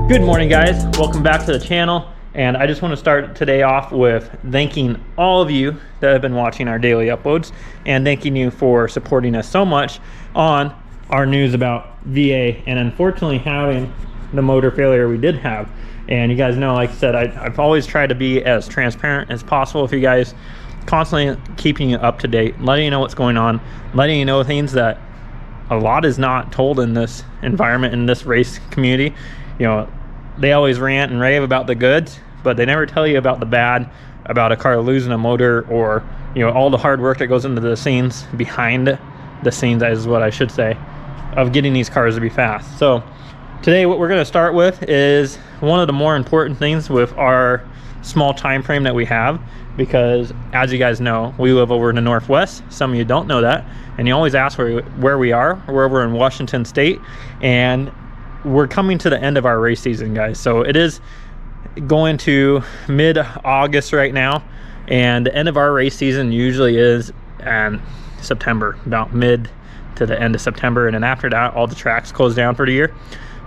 Good morning, guys. Welcome back to the channel. And I just want to start today off with thanking all of you that have been watching our daily uploads and thanking you for supporting us so much on our news about VA and unfortunately having the motor failure we did have. And you guys know, like I said, I've always tried to be as transparent as possible with you guys, constantly keeping you up to date, letting you know what's going on, letting you know things that a lot is not told in this environment, in this race community. You know, they always rant and rave about the goods, but they never tell you about the bad, about a car losing a motor, or, you know, all the hard work that goes into the scenes, behind the scenes is what I should say, of getting these cars to be fast. So today what we're going to start with is one of the more important things with our small time frame that we have, because as you guys know, we live over in the Northwest. Some of you don't know that, and you always ask where we are. We're over in Washington State, and we're coming to the end of our race season, guys. So it is going to mid-August right now, and the end of our race season usually is September, about mid to the end of September, and then after that all the tracks close down for the year.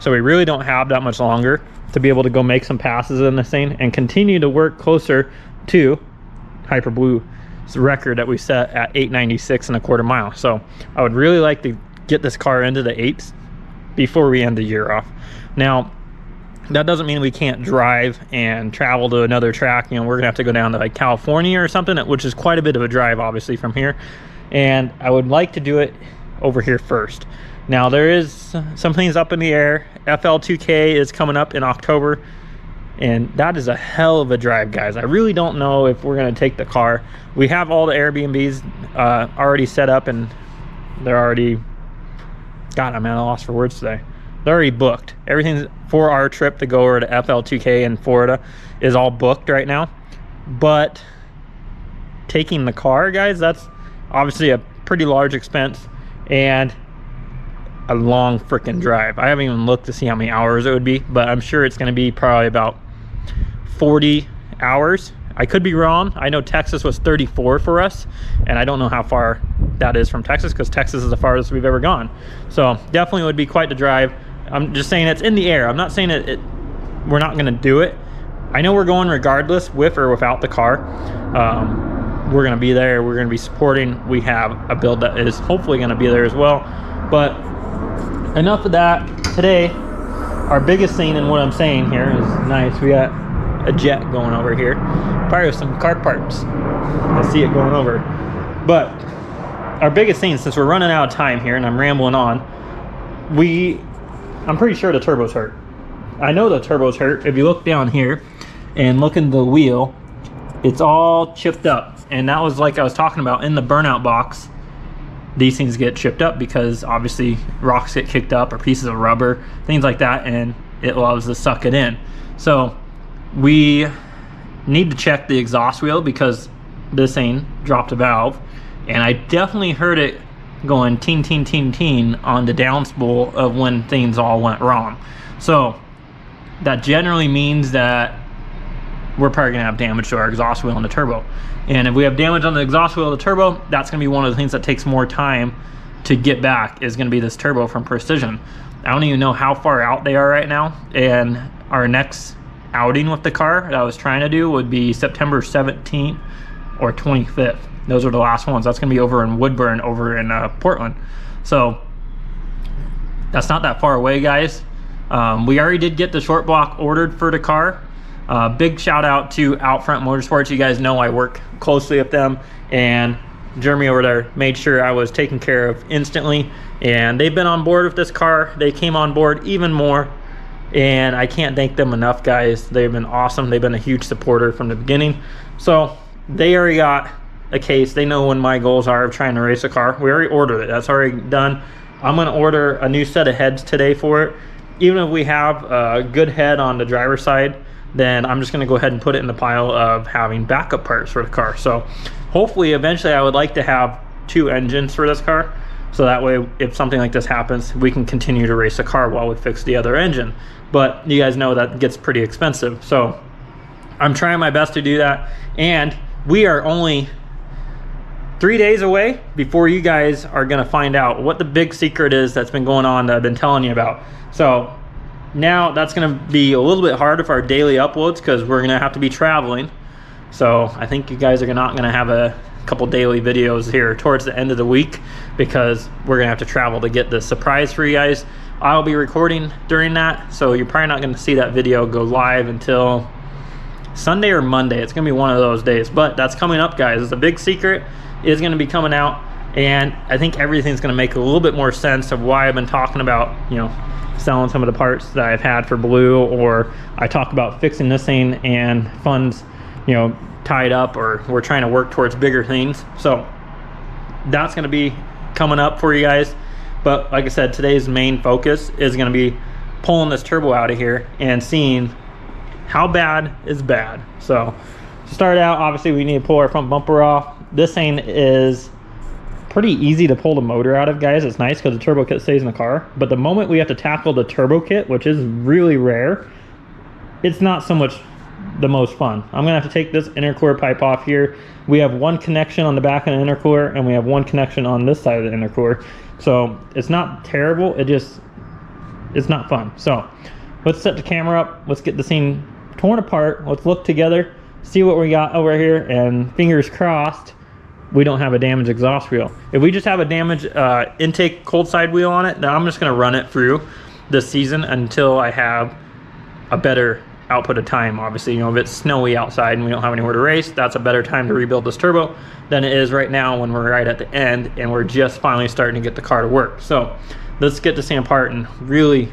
So we really don't have that much longer to be able to go make some passes in this thing and continue to work closer to Hyper Blue's record that we set at 896.25 miles. So I would really like to get this car into the 8s before we end the year off. Now, that doesn't mean we can't drive and travel to another track. You know, we're gonna have to go down to like California or something, which is quite a bit of a drive obviously from here, and I would like to do it over here first. Now there is some things up in the air. FL2K is coming up in October, and that is a hell of a drive, guys. I really don't know if we're going to take the car. We have all the Airbnbs already set up, and they're already, God, I'm at a loss for words today. They're already booked. Everything for our trip to go over to FL2K in Florida is all booked right now. But taking the car, guys, that's obviously a pretty large expense and a long freaking drive. I haven't even looked to see how many hours it would be, but I'm sure it's going to be probably about 40 hours. I could be wrong. I know Texas was 34 for us, and I don't know how far that is from Texas, because Texas is the farthest we've ever gone. So definitely would be quite the drive. I'm just saying it's in the air. I'm not saying we're not going to do it. I know we're going regardless, with or without the car. We're going to be there. We're going to be supporting. We have a build that is hopefully going to be there as well. But enough of that. Today, our biggest thing, and what I'm saying here is nice. We got a jet going over here, probably with some car parts. I see it going over. But our biggest thing, since we're running out of time here and I'm rambling on, I'm pretty sure the turbo's hurt. I know the turbo's hurt. If you look down here and look in the wheel, it's all chipped up. And that was, like I was talking about, in the burnout box, these things get chipped up because obviously rocks get kicked up, or pieces of rubber, things like that, and it loves to suck it in. So we need to check the exhaust wheel, because this thing dropped a valve, and I definitely heard it going teen teen teen teen on the down spool of when things all went wrong. So that generally means that we're probably gonna have damage to our exhaust wheel and the turbo. And if we have damage on the exhaust wheel of the turbo, that's gonna be one of the things that takes more time to get back, is gonna be this turbo from Precision. I don't even know how far out they are right now, and our next outing with the car that I was trying to do would be September 17th or 25th. Those are the last ones. That's gonna be over in Woodburn, over in Portland. So that's not that far away, guys. We already did get the short block ordered for the car. Big shout out to Outfront Motorsports. You guys know I work closely with them, and Jeremy over there made sure I was taken care of instantly, and they've been on board with this car. They came on board even more, and I can't thank them enough, guys. They've been awesome. They've been a huge supporter from the beginning. So they already got a case. They know what my goals are of trying to race a car. We already ordered it. That's already done. I'm going to order a new set of heads today for it. Even if we have a good head on the driver's side, then I'm just going to go ahead and put it in the pile of having backup parts for the car. So hopefully eventually I would like to have 2 engines for this car, so that way if something like this happens, we can continue to race the car while we fix the other engine. But you guys know that gets pretty expensive, so I'm trying my best to do that. And we are only 3 days away before you guys are going to find out what the big secret is that's been going on that I've been telling you about. So now that's going to be a little bit harder for our daily uploads because we're going to have to be traveling. So I think you guys are not going to have a couple daily videos here towards the end of the week because we're going to have to travel to get the surprise for you guys. I'll be recording during that, so you're probably not going to see that video go live until Sunday or Monday. It's going to be one of those days, but that's coming up, guys. It's a big secret. It's going to be coming out, and I think everything's going to make a little bit more sense of why I've been talking about, you know, selling some of the parts that I've had for Blue, or I talk about fixing this thing and funds, you know, tied up, or we're trying to work towards bigger things. So that's going to be coming up for you guys. But like I said, today's main focus is going to be pulling this turbo out of here and seeing how bad is bad. So to start out, obviously we need to pull our front bumper off. This thing is pretty easy to pull the motor out of, guys. It's nice because the turbo kit stays in the car. But the moment we have to tackle the turbo kit, which is really rare, it's not so much the most fun. I'm gonna have to take this intercooler pipe off here. We have one connection on the back of the intercooler, and we have one connection on this side of the intercooler. So it's not terrible, it's not fun. So let's set the camera up, let's get this thing torn apart, let's look together, see what we got over here, and fingers crossed we don't have a damaged exhaust wheel. If we just have a damaged intake cold side wheel on it, then I'm just gonna run it through this season until I have a better output of time. Obviously, you know, if it's snowy outside and we don't have anywhere to race, that's a better time to rebuild this turbo than it is right now when we're right at the end and we're just finally starting to get the car to work. So let's get this thing apart and really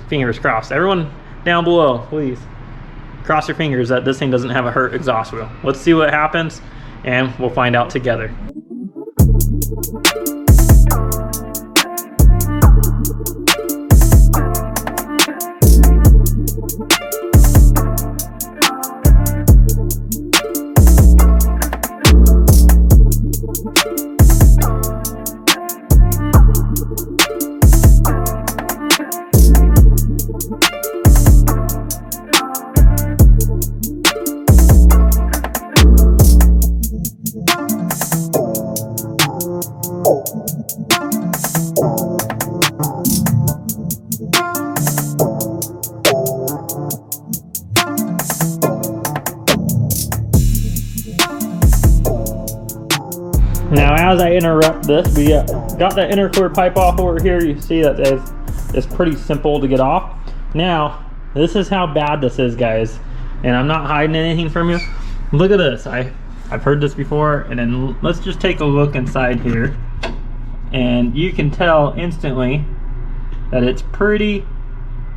fingers crossed. Everyone down below, please cross your fingers that this thing doesn't have a hurt exhaust wheel. Let's see what happens and we'll find out together. Now, as I interrupt this, we got that intercooler pipe off over here. You see that it's pretty simple to get off. Now, this is how bad this is, guys, and I'm not hiding anything from you. Look at this. I've heard this before, and then let's just take a look inside here, and you can tell instantly that it's pretty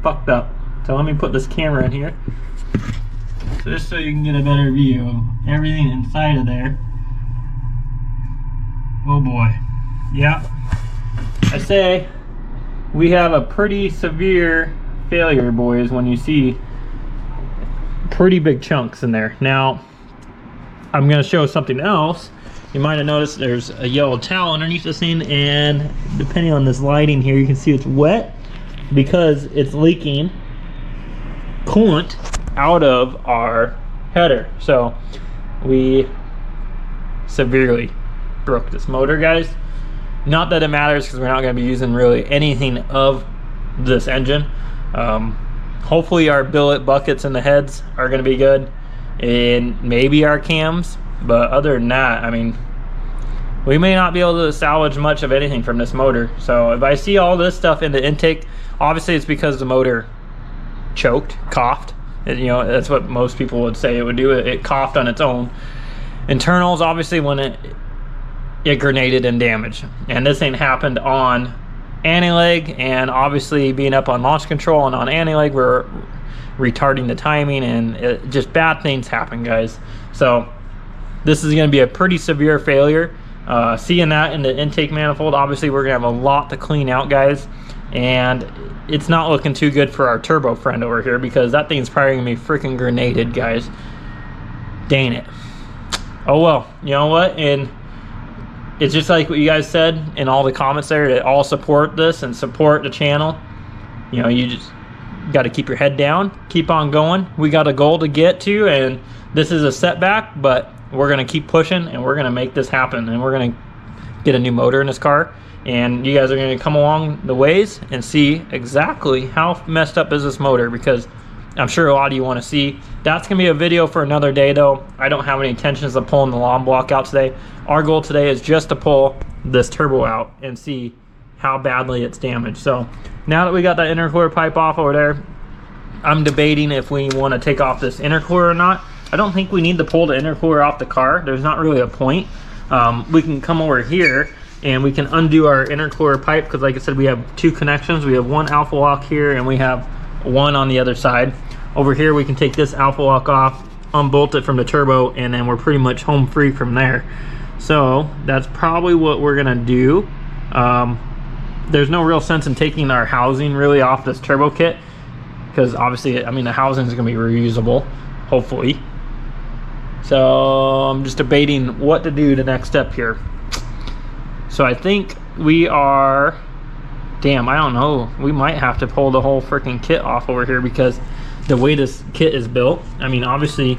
fucked up. So let me put this camera in here, so just so you can get a better view of everything inside of there. Oh boy. Yeah, I say we have a pretty severe failure, boys, when you see pretty big chunks in there. Now, I'm going to show something else. You might have noticed there's a yellow towel underneath this thing, and depending on this lighting here, you can see it's wet because it's leaking coolant out of our header. So we severely broke this motor, guys. Not that it matters because we're not going to be using really anything of this engine. Hopefully our billet buckets and the heads are going to be good, and maybe our cams, but other than that, I mean, we may not be able to salvage much of anything from this motor. So if I see all this stuff in the intake, obviously it's because the motor choked, coughed. You know, that's what most people would say it would do. It coughed on its own. Internals, obviously, when it grenaded and damaged, and this thing happened on anti-leg, and obviously being up on launch control and on anti-leg, we're retarding the timing, and just bad things happen, guys. So this is going to be a pretty severe failure. Seeing that in the intake manifold, obviously we're going to have a lot to clean out, guys, and it's not looking too good for our turbo friend over here because that thing's probably going to be freaking grenaded, guys. Dang it. Oh well, you know what, and it's just like what you guys said in all the comments there, to all support this and support the channel. You know, you just got to keep your head down, keep on going. We got a goal to get to, and this is a setback, but we're going to keep pushing, and we're going to make this happen, and we're going to get a new motor in this car, and you guys are going to come along the ways and see exactly how messed up is this motor, because I'm sure a lot of you want to see. That's going to be a video for another day though. I don't have any intentions of pulling the long block out today. Our goal today is just to pull this turbo out and see how badly it's damaged. So now that we got that intercooler pipe off over there, I'm debating if we want to take off this intercooler or not. I don't think we need to pull the intercooler off the car. There's not really a point. We can come over here and we can undo our intercooler pipe, because like I said, we have two connections. We have one alpha lock here and we have one on the other side. Over here we can take this alpha lock off, unbolt it from the turbo, and then we're pretty much home free from there. So that's probably what we're gonna do. There's no real sense in taking our housing really off this turbo kit, because obviously, I mean, the housing is gonna be reusable, hopefully. So I'm just debating what to do the next step here. So I think we are, damn, I don't know, we might have to pull the whole freaking kit off over here, because the way this kit is built, I mean, obviously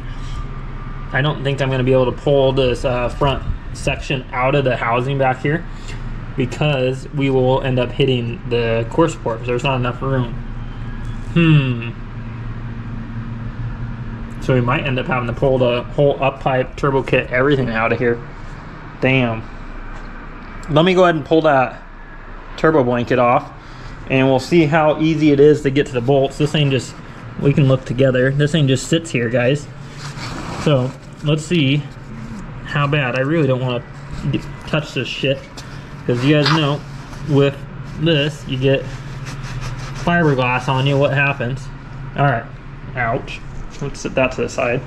I don't think I'm going to be able to pull this front section out of the housing back here, because we will end up hitting the core support. There's not enough room. So we might end up having to pull the whole up pipe, turbo kit, everything out of here. Damn. Let me go ahead and pull that turbo blanket off, and we'll see how easy it is to get to the bolts. This ain't just, we can look together. This thing just sits here, guys. So let's see how bad. I really don't want to touch this shit, because you guys know with this you get fiberglass on you. What happens? All right, ouch. Let's set that to the side.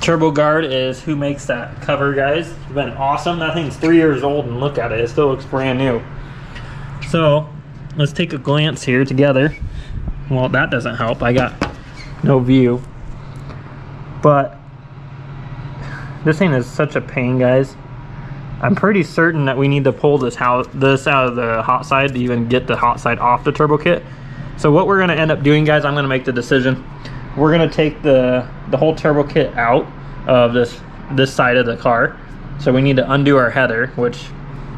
Turbo Guard is who makes that cover, guys. It's been awesome. That thing's 3 years old, and look at it, it still looks brand new. So let's take a glance here together. Well, that doesn't help, I got no view, but this thing is such a pain, guys. I'm pretty certain that we need to pull this out of the hot side to even get the hot side off the turbo kit. So what we're going to end up doing, guys, I'm going to make the decision. We're going to take the whole turbo kit out of this side of the car. So we need to undo our header, which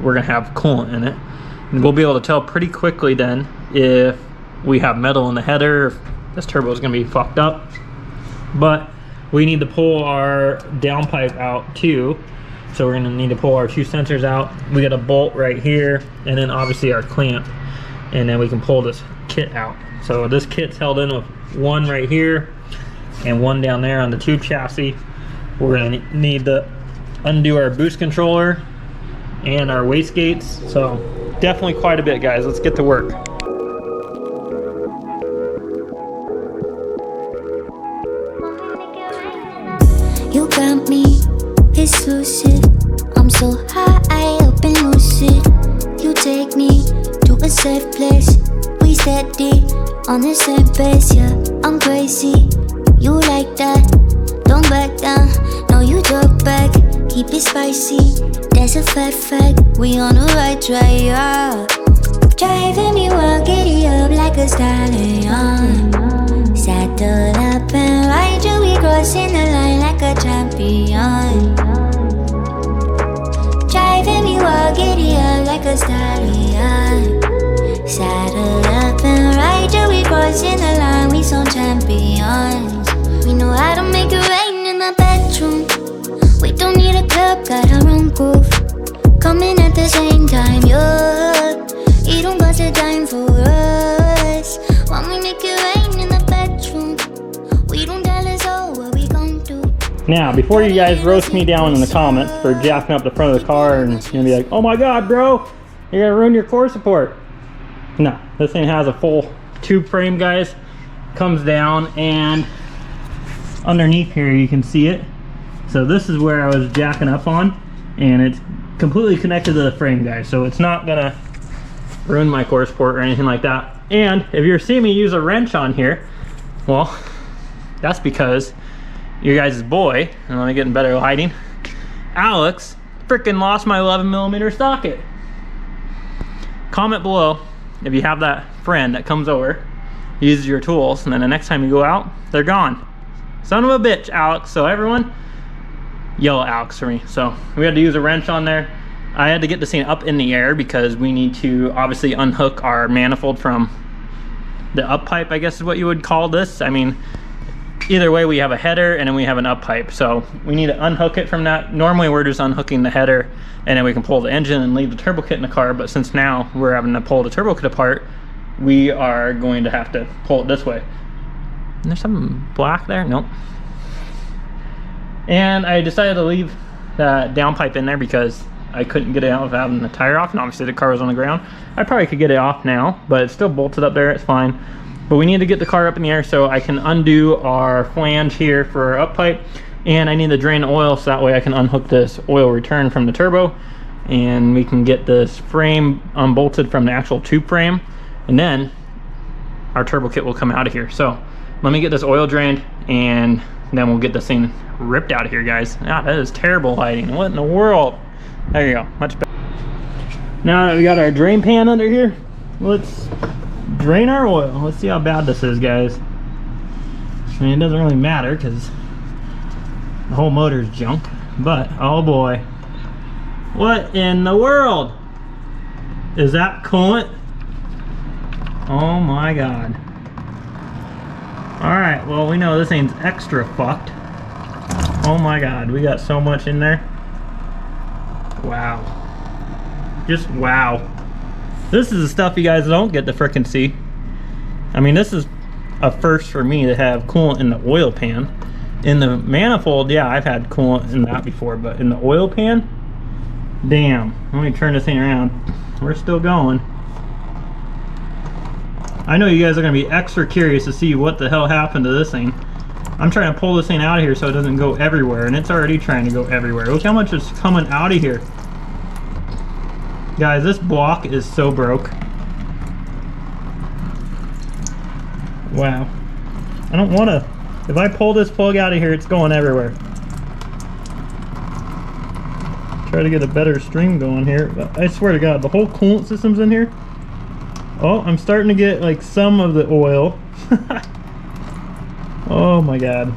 we're going to have coolant in it, and we'll be able to tell pretty quickly then if we have metal in the header, if this turbo is going to be fucked up. But we need to pull our downpipe out too. So we're going to need to pull our two sensors out. We got a bolt right here, and then obviously our clamp, and then we can pull this kit out. So this kit's held in with one right here and one down there on the tube chassis. We're going to need to undo our boost controller and our wastegates. So definitely quite a bit, guys. Let's get to work. You got me, it's lucid. I'm so high up and lucid. You take me to a safe place. We steady on the same pace, yeah. I'm crazy, you like that. Don't back down, no you talk back. Keep it spicy, that's a fact. We on the right track, yeah. Driving me wild, giddy up like a stallion. Saddle up and ride you, we crossing the line like a champion. Driving me wild, giddy up like a stallion. Saddle up and ride you, we crossing the line, we some champions. We know how to make it rain in the bedroom. We don't need a club, got our own groove. Coming at the same time, yeah. You don't got a dime for us. When we make it rain in the bedroom, we don't tell us all what we gon' do. Now, before you guys roast me down in the comments for jacking up the front of the car and you're gonna be like, oh my god, bro, you're gonna ruin your core support. No, this thing has a full tube frame, guys. Comes down, and underneath here you can see it. So this is where I was jacking up on, and it's completely connected to the frame, guys. So it's not gonna ruin my core support or anything like that. And if you're seeing me use a wrench on here, well, that's because your guys' boy, and let me get in better lighting, Alex, freaking lost my 11mm socket. Comment below if you have that friend that comes over, uses your tools, and then the next time you go out, they're gone. Son of a bitch, Alex. So everyone, yell at Alex for me. So we had to use a wrench on there. I had to get this thing up in the air because we need to obviously unhook our manifold from the up pipe, I guess is what you would call this. I mean, either way, we have a header and then we have an up pipe. So we need to unhook it from that. Normally we're just unhooking the header and then we can pull the engine and leave the turbo kit in the car. But since now we're having to pull the turbo kit apart, we are going to have to pull it this way. And there's something black there? Nope. And I decided to leave that down pipe in there because I couldn't get it out without having the tire off, and obviously the car was on the ground. I probably could get it off now, but it's still bolted up there, it's fine. But we need to get the car up in the air so I can undo our flange here for our up pipe, and I need to drain oil so that way I can unhook this oil return from the turbo, and we can get this frame unbolted from the actual tube frame, and then our turbo kit will come out of here. So let me get this oil drained, and then we'll get this thing ripped out of here, guys. Ah, that is terrible lighting. What in the world? There you go, much better. Now that we got our drain pan under here, let's drain our oil. Let's see how bad this is, guys. I mean, it doesn't really matter because the whole motor's junk, but oh boy. What in the world? Is that coolant? Oh my God. All right, well, we know this thing's extra fucked. Oh my God, we got so much in there. Wow. Just wow. This is the stuff you guys don't get to frickin' see. I mean, this is a first for me to have coolant in the oil pan. In the manifold, yeah, I've had coolant in that before, but in the oil pan, damn. Let me turn this thing around. We're still going. I know you guys are gonna be extra curious to see what the hell happened to this thing. I'm trying to pull this thing out of here so it doesn't go everywhere, and it's already trying to go everywhere. Look how much is coming out of here. Guys, this block is so broke. Wow. I don't want to. If I pull this plug out of here, it's going everywhere. Try to get a better stream going here. But I swear to God, the whole coolant system's in here. Oh, I'm starting to get like some of the oil. Oh my God.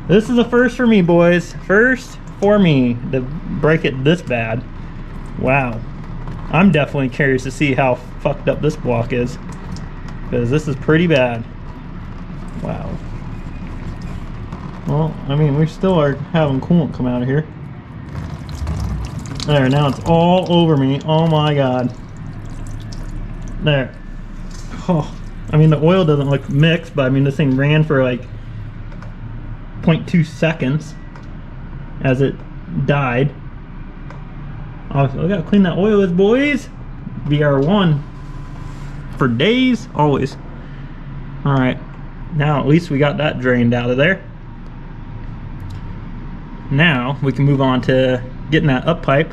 This is a first for me, boys. First for me to break it this bad. Wow. I'm definitely curious to see how fucked up this block is, because this is pretty bad. Wow. Well, I mean, we still are having coolant come out of here. There, now it's all over me. Oh my God. There. Oh. I mean, the oil doesn't look mixed, but I mean, this thing ran for like 0.2 seconds as it died. Oh, I gotta clean that oil, boys. BR1 for days, always. All right, now at least we got that drained out of there. Now we can move on to getting that up pipe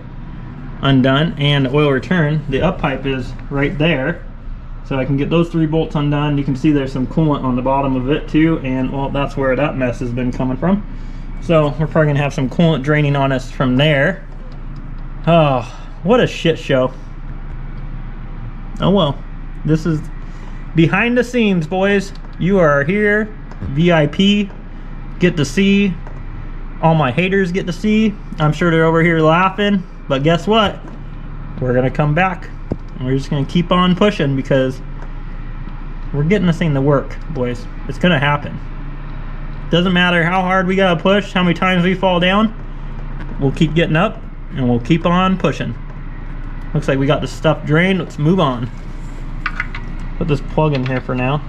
undone and the oil return. The up pipe is right there. So I can get those 3 bolts undone. You can see there's some coolant on the bottom of it too, and well, that's where that mess has been coming from. So we're probably gonna have some coolant draining on us from there. Oh, what a shit show. Oh well, this is behind the scenes, boys. You are here, VIP, get to see. All my haters get to see. I'm sure they're over here laughing, but guess what? We're gonna come back. We're just gonna keep on pushing because we're getting this thing to work, boys. It's gonna happen. Doesn't matter how hard we gotta push, how many times we fall down, we'll keep getting up and we'll keep on pushing. Looks like we got this stuff drained. Let's move on. Put this plug in here for now.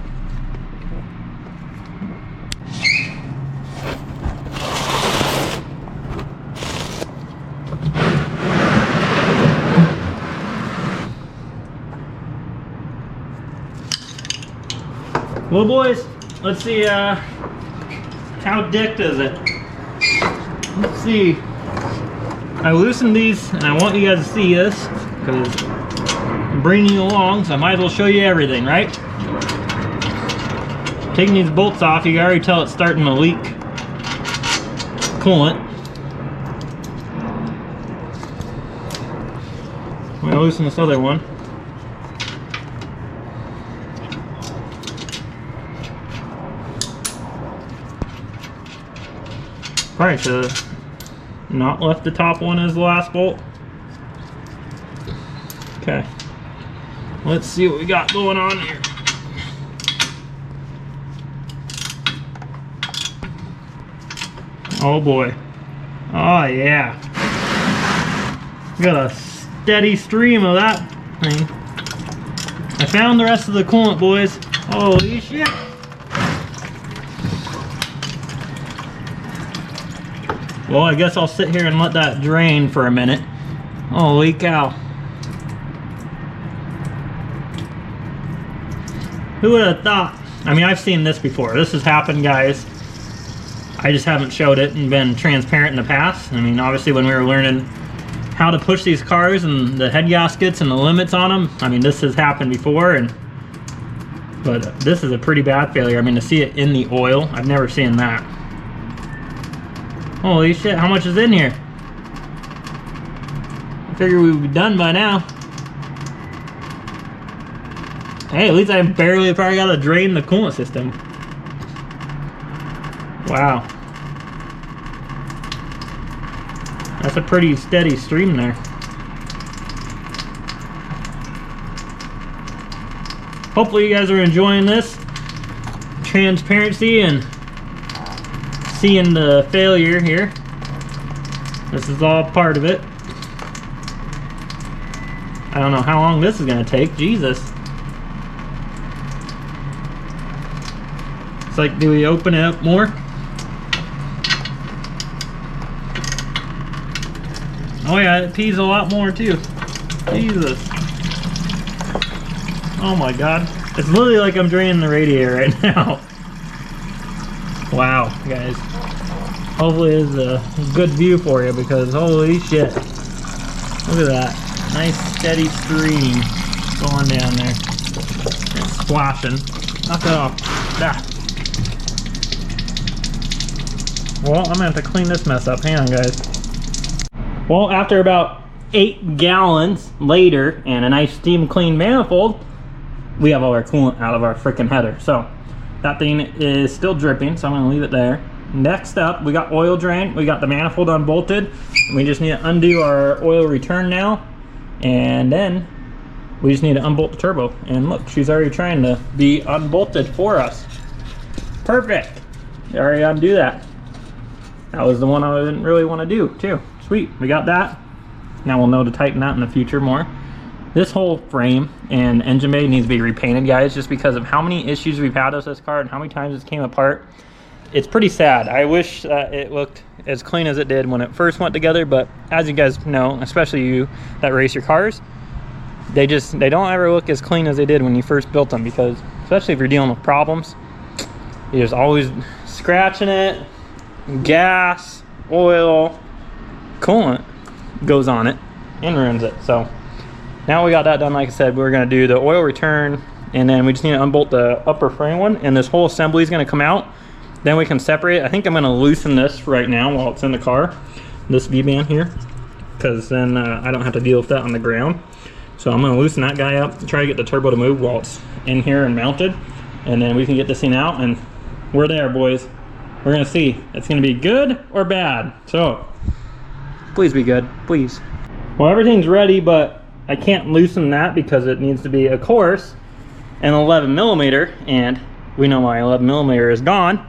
Well, boys, let's see how dicked is it. Let's see. I loosened these, and I want you guys to see this because I'm bringing you along, so I might as well show you everything, right? Taking these bolts off, you can already tell it's starting to leak coolant. I'm gonna loosen this other one. Probably should have not left the top one as the last bolt. Okay, let's see what we got going on here. Oh boy. Oh yeah. We got a steady stream of that thing. I found the rest of the coolant, boys. Holy shit. Well, I guess I'll sit here and let that drain for a minute. Holy cow. Who would have thought? I mean, I've seen this before. This has happened, guys. I just haven't showed it and been transparent in the past. I mean, obviously when we were learning how to push these cars and the head gaskets and the limits on them, I mean, this has happened before, but this is a pretty bad failure. I mean, to see it in the oil, I've never seen that. Holy shit, how much is in here? I figured we would be done by now. Hey, at least I barely probably got to drain the coolant system. Wow. That's a pretty steady stream there. Hopefully you guys are enjoying this transparency and seeing the failure here. This is all part of it. I don't know how long this is going to take. Jesus. It's like, do we open it up more? Oh yeah, it pees a lot more too. Jesus. Oh my god. It's literally like I'm draining the radiator right now. Wow, guys. Hopefully it's a good view for you because holy shit. Look at that. Nice steady stream going down there. It's splashing. Knock it off. Ah. Well, I'm gonna have to clean this mess up. Hang on, guys. Well, after about 8 gallons later and a nice steam clean manifold, we have all our coolant out of our freaking header. So that thing is still dripping, so I'm gonna leave it there. Next up, we got oil drain. We got the manifold unbolted. We just need to undo our oil return now. And then we just need to unbolt the turbo. And look, she's already trying to be unbolted for us. Perfect. You already undo that. That was the one I didn't really want to do too. Sweet, we got that. Now we'll know to tighten that in the future more. This whole frame and engine bay needs to be repainted, guys, just because of how many issues we've had with this car and how many times it came apart. It's pretty sad. I wish that it looked as clean as it did when it first went together, but as you guys know, especially you that race your cars, they don't ever look as clean as they did when you first built them, because especially if you're dealing with problems, you're just always scratching it. Gas, oil, coolant goes on it and ruins it. So now we got that done. Like I said, we're going to do the oil return, and then we just need to unbolt the upper frame one, and this whole assembly is going to come out. Then we can separate. I think I'm going to loosen this right now while it's in the car, this V-band here, because then I don't have to deal with that on the ground. So I'm going to loosen that guy up, try to get the turbo to move while it's in here and mounted, and then we can get this thing out, and we're there, boys. We're gonna see. It's gonna be good or bad. So, please be good, please. Well, everything's ready, but I can't loosen that because it needs to be, of course, an 11mm, and we know my 11mm is gone.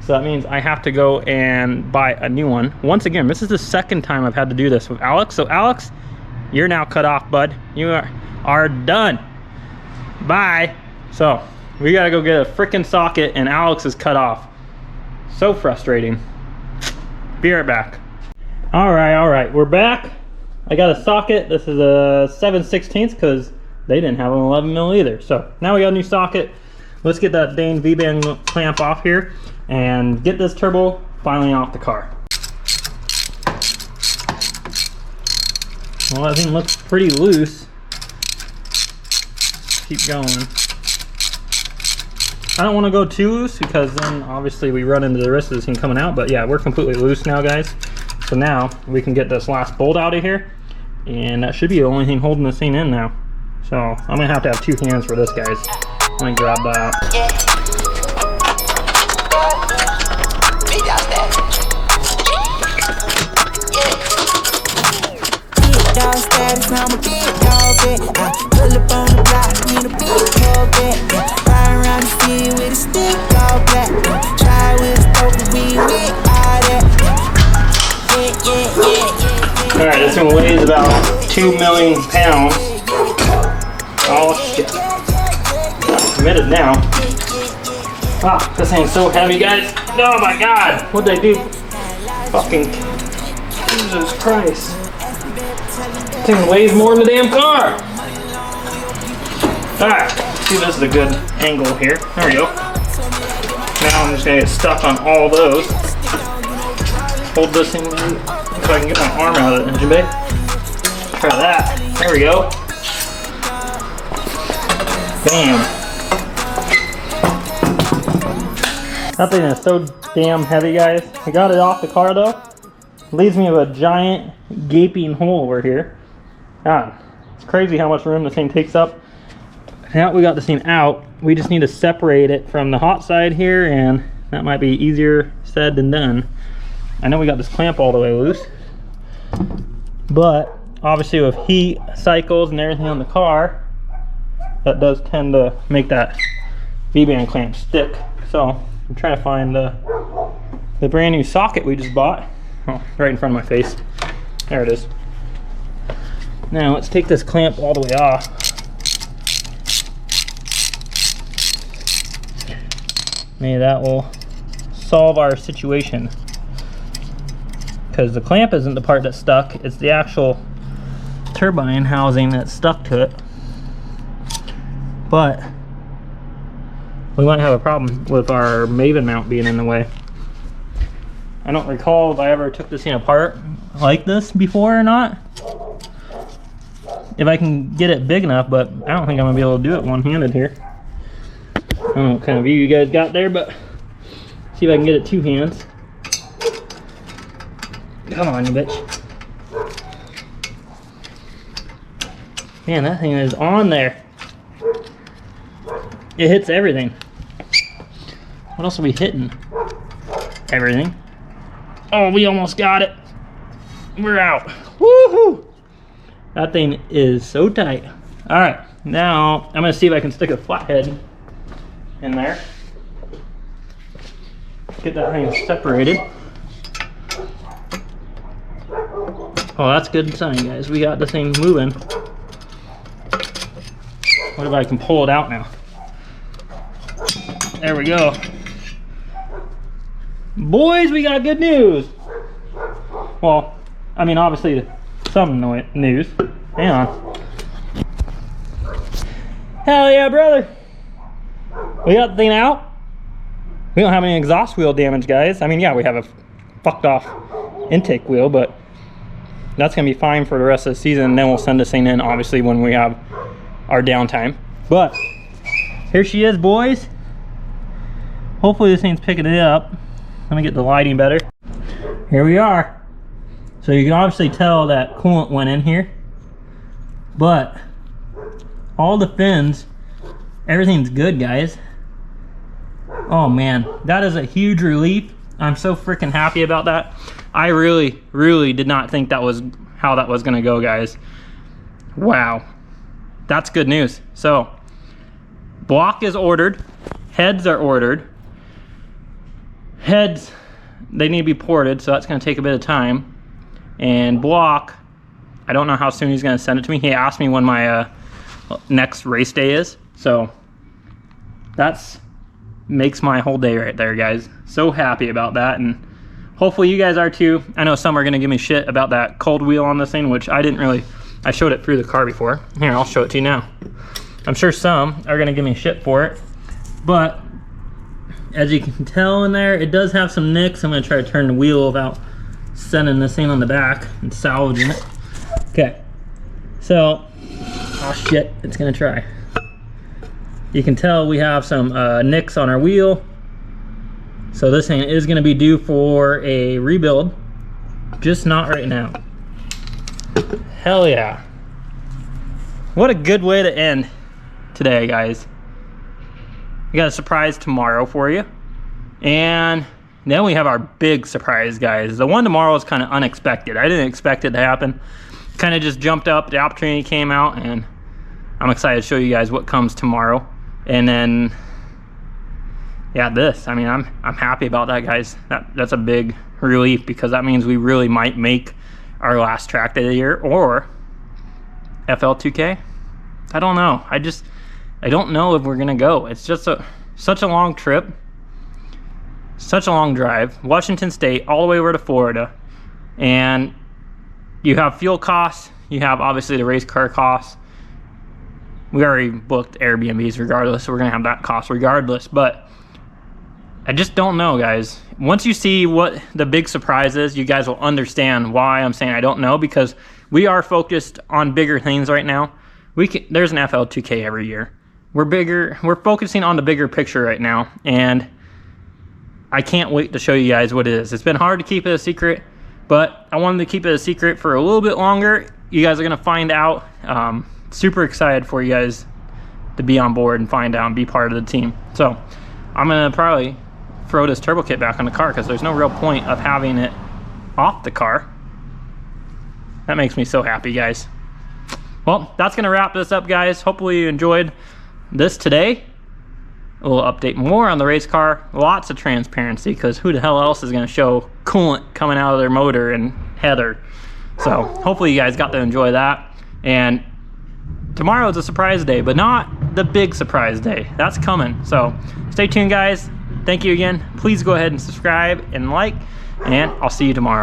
So that means I have to go and buy a new one. Once again, this is the second time I've had to do this with Alex. So Alex, you're now cut off, bud. You are done. Bye. So, we gotta go get a freaking socket, and Alex is cut off. So frustrating. Be right back. All right, we're back. I got a socket. This is a 7/16 because they didn't have an 11mm either. So now we got a new socket. Let's get that dang V-band clamp off here and get this turbo finally off the car. Well, that thing looks pretty loose. Keep going. I don't want to go too loose because then obviously we run into the risk of this thing coming out, but yeah, we're completely loose now, guys. So now we can get this last bolt out of here, and that should be the only thing holding this thing in now. So I'm gonna have to have 2 hands for this, guys. Let me grab that. thing weighs about 2 million pounds. Oh shit. I'm committed now. Ah, this thing's so heavy, guys. Oh my god. What'd I do? Fucking Jesus Christ. This thing weighs more than the damn car. Alright, see, this is a good angle here. There we go. Now I'm just gonna get stuck on all those. Hold this thing so I can get my arm out of the engine bay. Try that. There we go. Bam. That thing is so damn heavy, guys. I got it off the car though. Leaves me with a giant gaping hole over here. God, it's crazy how much room this thing takes up. Now we got this thing out, we just need to separate it from the hot side here, and that might be easier said than done. I know we got this clamp all the way loose, but obviously with heat cycles and everything on the car, that does tend to make that V-band clamp stick. So I'm trying to find the brand new socket we just bought. Oh, right in front of my face. There it is. Now let's take this clamp all the way off. Maybe that will solve our situation. Because the clamp isn't the part that's stuck, it's the actual turbine housing that's stuck to it. But we might have a problem with our Maven mount being in the way. I don't recall if I ever took this thing apart like this before or not. If I can get it big enough, but I don't think I'm gonna be able to do it one-handed here. I don't know what kind of view you guys got there, but see if I can get it two hands. Come on, you bitch. Man, that thing is on there. It hits everything. What else are we hitting? Everything. Oh, we almost got it. We're out. Woohoo! That thing is so tight. All right, now I'm gonna see if I can stick a flathead in there. Get that thing separated. Oh, that's a good sign, guys. We got this thing moving. What if I can pull it out now? There we go. Boys, we got good news. Well, I mean, obviously some news. Hang on. Hell yeah, brother. We got the thing out. We don't have any exhaust wheel damage, guys. I mean, yeah, we have a fucked off intake wheel, but that's gonna be fine for the rest of the season. And then we'll send this thing in, obviously, when we have our downtime. But here she is, boys. Hopefully this thing's picking it up. Let me get the lighting better. Here we are. So you can obviously tell that coolant went in here, but all the fins, everything's good, guys. Oh man, that is a huge relief. I'm so freaking happy about that. I really did not think that was how that was gonna go, guys. Wow, that's good news. So block is ordered, heads are ordered. Heads, they need to be ported, so that's gonna take a bit of time. And block, I don't know how soon he's gonna send it to me. He asked me when my next race day is, so that's makes my whole day right there, guys. So happy about that, and hopefully you guys are too. I know some are gonna give me shit about that cold wheel on this thing, which I didn't really, I showed it through the car before. Here, I'll show it to you now. I'm sure some are gonna give me shit for it, but as you can tell in there, it does have some nicks. I'm gonna try to turn the wheel without sending this thing on the back and salvaging it. Okay, so, oh shit, it's gonna try. You can tell we have some nicks on our wheel. So this thing is gonna be due for a rebuild, just not right now. Hell yeah. What a good way to end today, guys. We got a surprise tomorrow for you. And then we have our big surprise, guys. The one tomorrow is kind of unexpected. I didn't expect it to happen. Kind of just jumped up, the opportunity came out, and I'm excited to show you guys what comes tomorrow. And then, yeah, this. I mean, I'm happy about that, guys. That's a big relief, because that means we really might make our last track day of the year, or FL2K. I don't know. I don't know if we're gonna go. It's just such a long trip, such a long drive. Washington State all the way over to Florida, and you have fuel costs. You have obviously the race car costs. We already booked Airbnbs regardless, so we're gonna have that cost regardless. But I just don't know, guys. Once you see what the big surprise is, you guys will understand why I'm saying I don't know, because we are focused on bigger things right now. There's an FL2K every year. We're focusing on the bigger picture right now, and I can't wait to show you guys what it is. It's been hard to keep it a secret, but I wanted to keep it a secret for a little bit longer. You guys are gonna find out. Super excited for you guys to be on board and find out and be part of the team. So I'm gonna probably throw this turbo kit back on the car, because there's no real point of having it off the car. That makes me so happy, guys. Well, that's gonna wrap this up, guys. Hopefully you enjoyed this today. A little update more on the race car. Lots of transparency, because who the hell else is gonna show coolant coming out of their motor and header? So hopefully you guys got to enjoy that. And tomorrow is a surprise day, but not the big surprise day. That's coming. So stay tuned, guys. Thank you again. Please go ahead and subscribe and like, and I'll see you tomorrow.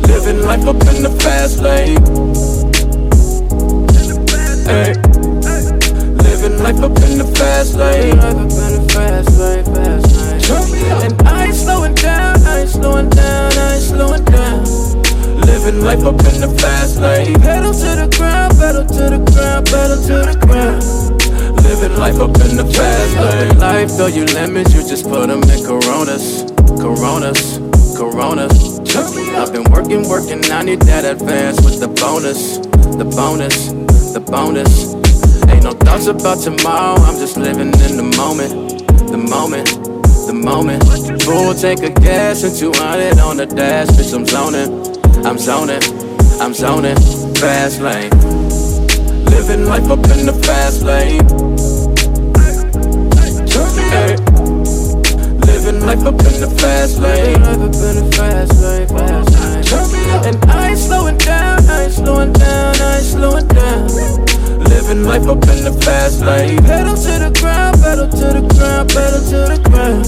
Living life up in the fast lane. Hey. Living life up in the fast lane. Life up in the fast lane, fast lane. And I ain't slowing down, I ain't slowing down, I ain't slowing down. Living life up in the fast lane. Pedal to the ground, pedal to the ground, pedal to the ground. Living life up in the fast lane. Life, though you lemons, you just put them in Coronas, Coronas, Coronas. I've been working, I need that advance with the bonus, the bonus, the bonus. Ain't no thoughts about tomorrow, I'm just living in the moment, the moment, the moment. Full tank of gas and 200 on the dash, bitch, I'm zoning, I'm zoning, I'm zoning. Fast lane, living life up in the fast lane. Hey. Living life up in the fast lane. Life up in the fast lane, fast lane. And I ain't slowing down, I ain't slowing down, I ain't slowing down. Living life up in the fast lane. Pedal to the ground, pedal to the ground, pedal to the ground.